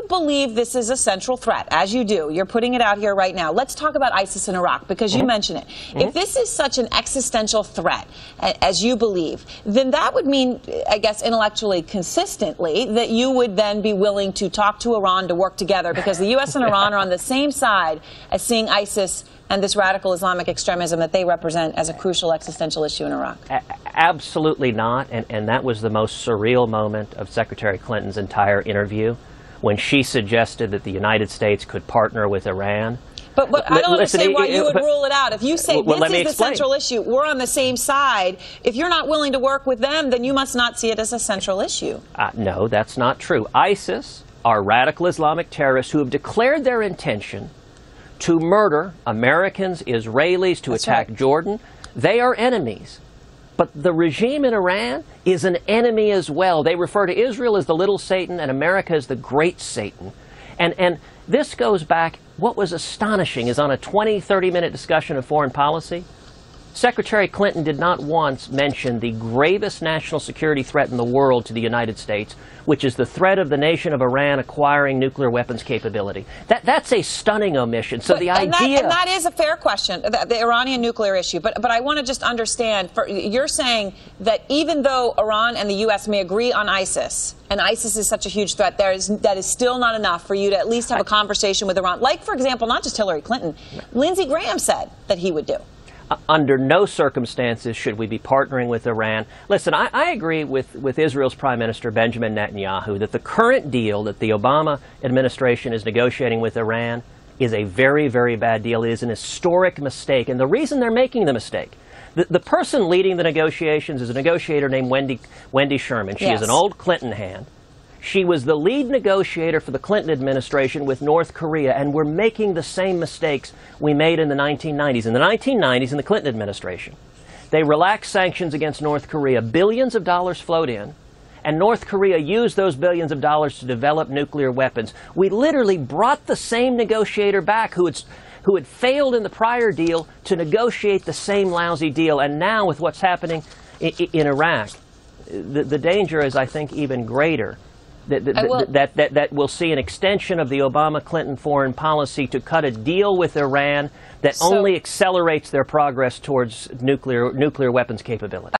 believe this is a central threat, as you do, you're putting it out here right now. Let's talk about ISIS in Iraq, because you mentioned it. If this is such an existential threat, as you believe, then that would mean, I guess, intellectually consistently, that you would then be willing to talk to Iran to work together, because the U.S. and Iran are on the same side as seeing ISIS and this radical Islamic extremism that they represent as a crucial existential issue in Iraq. Absolutely not, and that was the most surreal moment of Secretary Clinton's entire interview, when she suggested that the United States could partner with Iran. But I don't understand why you would rule it out. If you say this is the central issue, we're on the same side, if you're not willing to work with them, then you must not see it as a central issue. No, that's not true. ISIS are radical Islamic terrorists who have declared their intention to murder Americans, Israelis, to attack Jordan. They are enemies. But the regime in Iran is an enemy as well. They refer to Israel as the little Satan and America as the great Satan. And this goes back, what was astonishing is on a 20, 30-minute discussion of foreign policy, Secretary Clinton did not once mention the gravest national security threat in the world to the United States, which is the threat of the nation of Iran acquiring nuclear weapons capability. That's a stunning omission. So the idea... And that is a fair question, the Iranian nuclear issue. But I want to just understand, you're saying that even though Iran and the U.S. may agree on ISIS, and ISIS is such a huge threat, that is still not enough for you to at least have a conversation with Iran. Like, for example, not just Hillary Clinton, Lindsey Graham said that he would do. Under no circumstances should we be partnering with Iran. Listen, I agree with Israel's Prime Minister Benjamin Netanyahu that the current deal that the Obama administration is negotiating with Iran is a very, very bad deal. It is an historic mistake. And the reason they're making the mistake, the person leading the negotiations is a negotiator named Wendy Sherman. She is an old Clinton hand. She was the lead negotiator for the Clinton administration with North Korea, and we're making the same mistakes we made in the 1990s. In the 1990s, in the Clinton administration, they relaxed sanctions against North Korea. Billions of dollars flowed in, and North Korea used those billions of dollars to develop nuclear weapons. We literally brought the same negotiator back who had failed in the prior deal to negotiate the same lousy deal. And now with what's happening in Iraq, the danger is, I think, even greater. That we'll see an extension of the Obama-Clinton foreign policy to cut a deal with Iran that only accelerates their progress towards nuclear weapons capability.